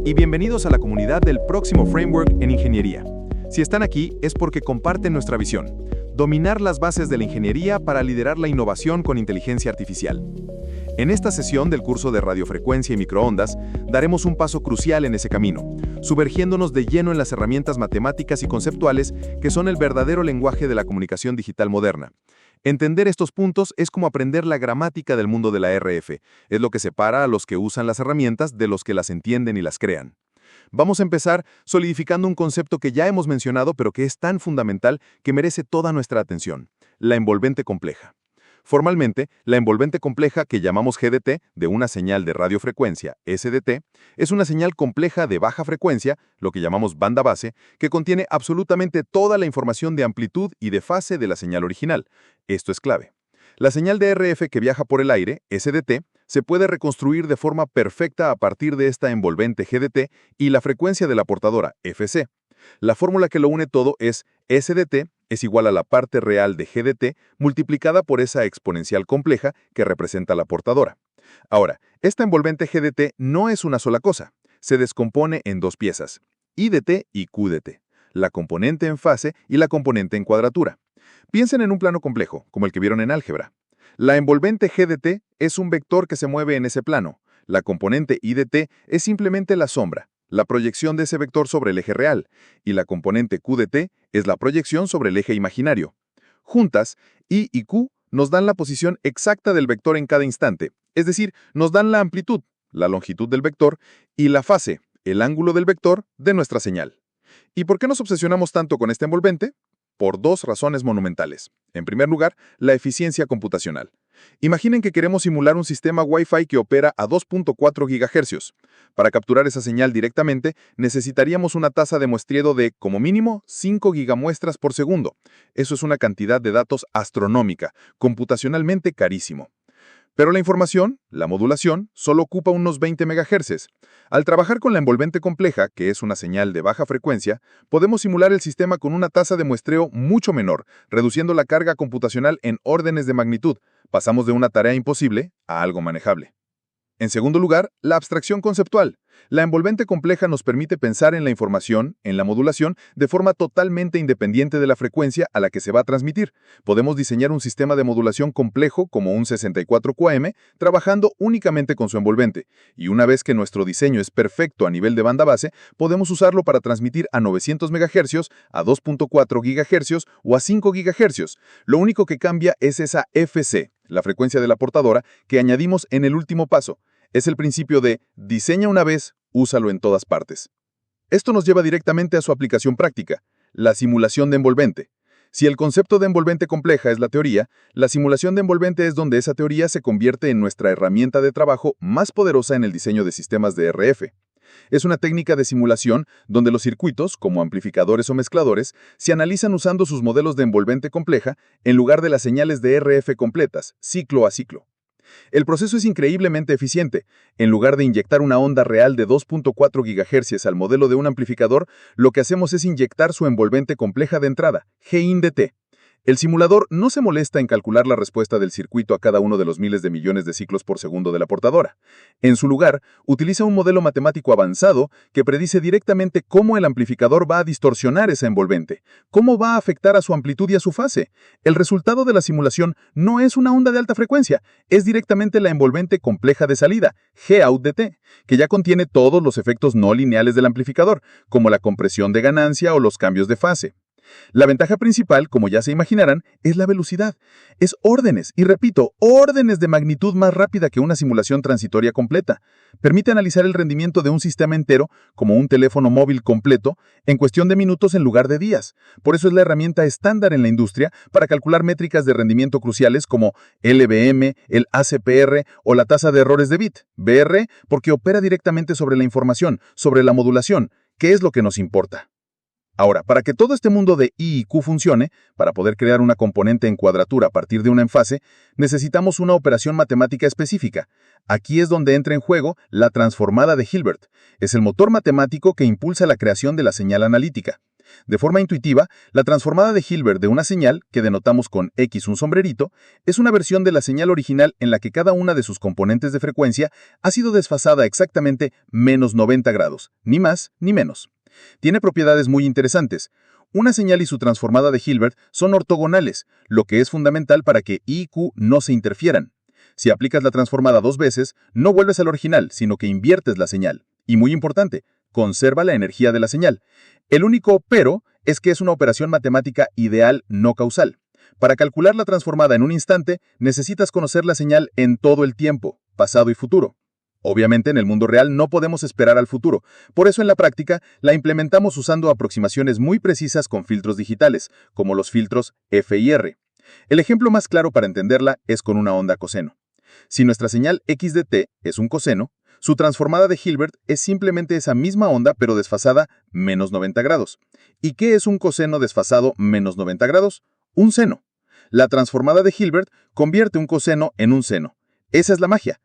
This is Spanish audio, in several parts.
y bienvenidos a la comunidad del próximo Framework en Ingeniería. Si están aquí es porque comparten nuestra visión: dominar las bases de la ingeniería para liderar la innovación con inteligencia artificial. En esta sesión del curso de radiofrecuencia y microondas, daremos un paso crucial en ese camino, sumergiéndonos de lleno en las herramientas matemáticas y conceptuales que son el verdadero lenguaje de la comunicación digital moderna. Entender estos puntos es como aprender la gramática del mundo de la RF, es lo que separa a los que usan las herramientas de los que las entienden y las crean. Vamos a empezar solidificando un concepto que ya hemos mencionado, pero que es tan fundamental que merece toda nuestra atención: la envolvente compleja. Formalmente, la envolvente compleja, que llamamos GDT, de una señal de radiofrecuencia, SDT, es una señal compleja de baja frecuencia, lo que llamamos banda base, que contiene absolutamente toda la información de amplitud y de fase de la señal original. Esto es clave. La señal de RF que viaja por el aire, SDT, se puede reconstruir de forma perfecta a partir de esta envolvente GDT y la frecuencia de la portadora, FC. La fórmula que lo une todo es SDT es igual a la parte real de GDT multiplicada por esa exponencial compleja que representa la portadora. Ahora, esta envolvente GDT no es una sola cosa. Se descompone en dos piezas: IDT y QDT, la componente en fase y la componente en cuadratura. Piensen en un plano complejo, como el que vieron en álgebra. La envolvente GDT es un vector que se mueve en ese plano. La componente IDT es simplemente la sombra, la proyección de ese vector sobre el eje real, y la componente QDT es la proyección sobre el eje imaginario. Juntas, I y Q nos dan la posición exacta del vector en cada instante, es decir, nos dan la amplitud, la longitud del vector, y la fase, el ángulo del vector, de nuestra señal. ¿Y por qué nos obsesionamos tanto con esta envolvente? Por dos razones monumentales. En primer lugar, la eficiencia computacional. Imaginen que queremos simular un sistema Wi-Fi que opera a 2.4 GHz. Para capturar esa señal directamente, necesitaríamos una tasa de muestreo de, como mínimo, 5 gigamuestras por segundo. Eso es una cantidad de datos astronómica, computacionalmente carísimo. Pero la información, la modulación, solo ocupa unos 20 MHz. Al trabajar con la envolvente compleja, que es una señal de baja frecuencia, podemos simular el sistema con una tasa de muestreo mucho menor, reduciendo la carga computacional en órdenes de magnitud. Pasamos de una tarea imposible a algo manejable. En segundo lugar, la abstracción conceptual. La envolvente compleja nos permite pensar en la información, en la modulación, de forma totalmente independiente de la frecuencia a la que se va a transmitir. Podemos diseñar un sistema de modulación complejo como un 64QAM, trabajando únicamente con su envolvente. Y una vez que nuestro diseño es perfecto a nivel de banda base, podemos usarlo para transmitir a 900 MHz, a 2.4 GHz o a 5 GHz. Lo único que cambia es esa FC, la frecuencia de la portadora, que añadimos en el último paso. Es el principio de diseña una vez, úsalo en todas partes. Esto nos lleva directamente a su aplicación práctica, la simulación de envolvente. Si el concepto de envolvente compleja es la teoría, la simulación de envolvente es donde esa teoría se convierte en nuestra herramienta de trabajo más poderosa en el diseño de sistemas de RF. Es una técnica de simulación donde los circuitos, como amplificadores o mezcladores, se analizan usando sus modelos de envolvente compleja en lugar de las señales de RF completas, ciclo a ciclo. El proceso es increíblemente eficiente. En lugar de inyectar una onda real de 2.4 GHz al modelo de un amplificador, lo que hacemos es inyectar su envolvente compleja de entrada, GINDT. El simulador no se molesta en calcular la respuesta del circuito a cada uno de los miles de millones de ciclos por segundo de la portadora. En su lugar, utiliza un modelo matemático avanzado que predice directamente cómo el amplificador va a distorsionar esa envolvente, cómo va a afectar a su amplitud y a su fase. El resultado de la simulación no es una onda de alta frecuencia, es directamente la envolvente compleja de salida, GAUDT, que ya contiene todos los efectos no lineales del amplificador, como la compresión de ganancia o los cambios de fase. La ventaja principal, como ya se imaginarán, es la velocidad. Es órdenes, y repito, órdenes de magnitud más rápida que una simulación transitoria completa. Permite analizar el rendimiento de un sistema entero, como un teléfono móvil completo, en cuestión de minutos en lugar de días. Por eso es la herramienta estándar en la industria para calcular métricas de rendimiento cruciales como LBM, el ACPR o la tasa de errores de bit, BR, porque opera directamente sobre la información, sobre la modulación, que es lo que nos importa. Ahora, para que todo este mundo de I y Q funcione, para poder crear una componente en cuadratura a partir de una enfase, necesitamos una operación matemática específica. Aquí es donde entra en juego la transformada de Hilbert. Es el motor matemático que impulsa la creación de la señal analítica. De forma intuitiva, la transformada de Hilbert de una señal, que denotamos con X un sombrerito, es una versión de la señal original en la que cada una de sus componentes de frecuencia ha sido desfasada exactamente menos 90 grados, ni más ni menos. Tiene propiedades muy interesantes. Una señal y su transformada de Hilbert son ortogonales, lo que es fundamental para que I y Q no se interfieran. Si aplicas la transformada 2 veces, no vuelves al original, sino que inviertes la señal. Y muy importante, conserva la energía de la señal. El único pero es que es una operación matemática ideal no causal. Para calcular la transformada en un instante, necesitas conocer la señal en todo el tiempo, pasado y futuro. Obviamente en el mundo real no podemos esperar al futuro, por eso en la práctica la implementamos usando aproximaciones muy precisas con filtros digitales, como los filtros F y R. El ejemplo más claro para entenderla es con una onda coseno. Si nuestra señal x de t es un coseno, su transformada de Hilbert es simplemente esa misma onda pero desfasada menos 90 grados. ¿Y qué es un coseno desfasado menos 90 grados? Un seno. La transformada de Hilbert convierte un coseno en un seno. Esa es la magia.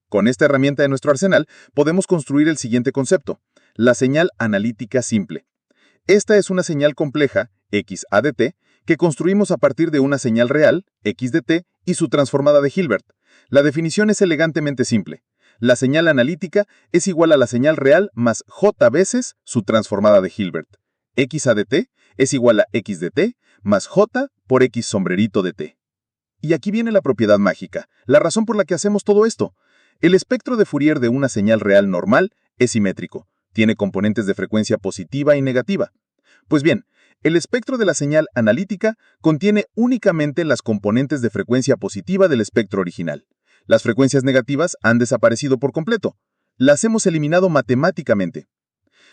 Con esta herramienta de nuestro arsenal podemos construir el siguiente concepto, la señal analítica simple. Esta es una señal compleja, xa de t, que construimos a partir de una señal real, x de t, y su transformada de Hilbert. La definición es elegantemente simple. La señal analítica es igual a la señal real más j veces su transformada de Hilbert. xa de t es igual a x de t más j por x sombrerito de t. Y aquí viene la propiedad mágica, la razón por la que hacemos todo esto. El espectro de Fourier de una señal real normal es simétrico, tiene componentes de frecuencia positiva y negativa. Pues bien, el espectro de la señal analítica contiene únicamente las componentes de frecuencia positiva del espectro original. Las frecuencias negativas han desaparecido por completo. Las hemos eliminado matemáticamente.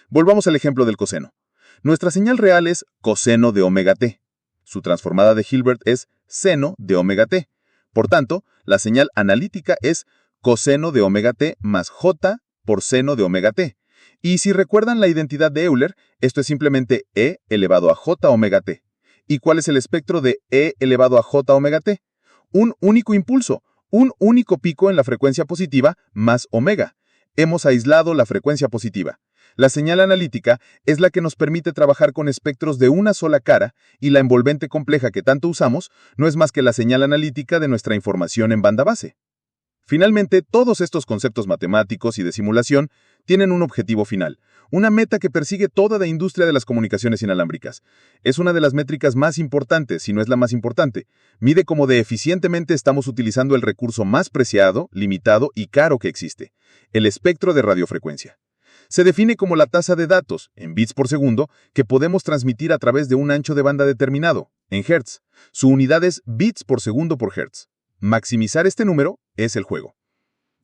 Volvamos al ejemplo del coseno. Nuestra señal real es coseno de omega t. Su transformada de Hilbert es seno de omega t. Por tanto, la señal analítica es coseno de omega t más j por seno de omega t. Y si recuerdan la identidad de Euler, esto es simplemente e elevado a j omega t. ¿Y cuál es el espectro de e elevado a j omega t? Un único impulso, un único pico en la frecuencia positiva más omega. Hemos aislado la frecuencia positiva. La señal analítica es la que nos permite trabajar con espectros de una sola cara y la envolvente compleja que tanto usamos no es más que la señal analítica de nuestra información en banda base. Finalmente, todos estos conceptos matemáticos y de simulación tienen un objetivo final, una meta que persigue toda la industria de las comunicaciones inalámbricas. Es una de las métricas más importantes, si no es la más importante. Mide cómo de eficientemente estamos utilizando el recurso más preciado, limitado y caro que existe, el espectro de radiofrecuencia. Se define como la tasa de datos, en bits por segundo, que podemos transmitir a través de un ancho de banda determinado, en hertz. Su unidad es bits por segundo por hertz. Maximizar este número es el juego.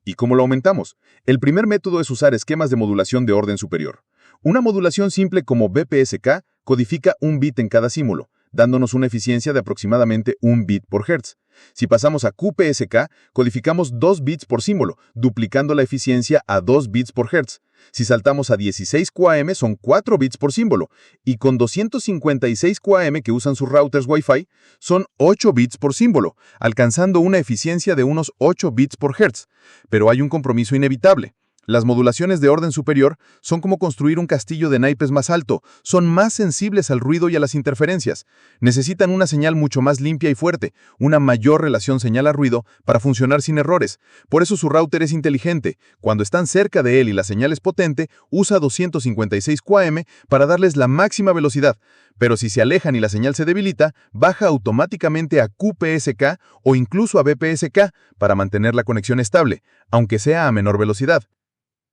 ¿Y cómo lo aumentamos? El primer método es usar esquemas de modulación de orden superior. Una modulación simple como BPSK codifica un bit en cada símbolo, dándonos una eficiencia de aproximadamente 1 bit por hertz. Si pasamos a QPSK, codificamos 2 bits por símbolo, duplicando la eficiencia a 2 bits por hertz. Si saltamos a 16 QAM son 4 bits por símbolo, y con 256 QAM que usan sus routers Wi-Fi, son 8 bits por símbolo, alcanzando una eficiencia de unos 8 bits por hertz. Pero hay un compromiso inevitable. Las modulaciones de orden superior son como construir un castillo de naipes más alto, son más sensibles al ruido y a las interferencias. Necesitan una señal mucho más limpia y fuerte, una mayor relación señal a ruido para funcionar sin errores. Por eso su router es inteligente. Cuando están cerca de él y la señal es potente, usa 256 QAM para darles la máxima velocidad. Pero si se alejan y la señal se debilita, baja automáticamente a QPSK o incluso a BPSK para mantener la conexión estable, aunque sea a menor velocidad.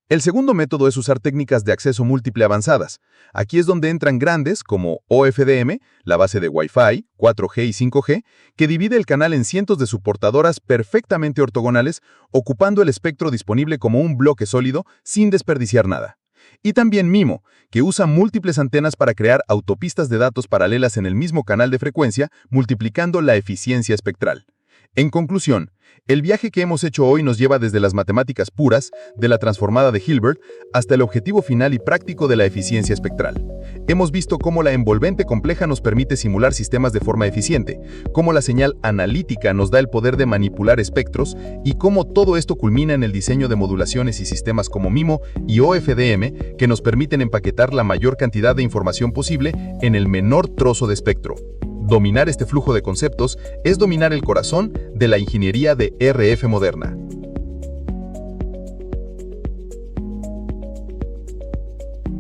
El segundo método es usar técnicas de acceso múltiple avanzadas. Aquí es donde entran grandes como OFDM, la base de Wi-Fi, 4G y 5G, que divide el canal en cientos de subportadoras perfectamente ortogonales, ocupando el espectro disponible como un bloque sólido sin desperdiciar nada. Y también MIMO, que usa múltiples antenas para crear autopistas de datos paralelas en el mismo canal de frecuencia, multiplicando la eficiencia espectral. En conclusión, el viaje que hemos hecho hoy nos lleva desde las matemáticas puras, de la transformada de Hilbert, hasta el objetivo final y práctico de la eficiencia espectral. Hemos visto cómo la envolvente compleja nos permite simular sistemas de forma eficiente, cómo la señal analítica nos da el poder de manipular espectros y cómo todo esto culmina en el diseño de modulaciones y sistemas como MIMO y OFDM que nos permiten empaquetar la mayor cantidad de información posible en el menor trozo de espectro. Dominar este flujo de conceptos es dominar el corazón de la ingeniería de RF moderna.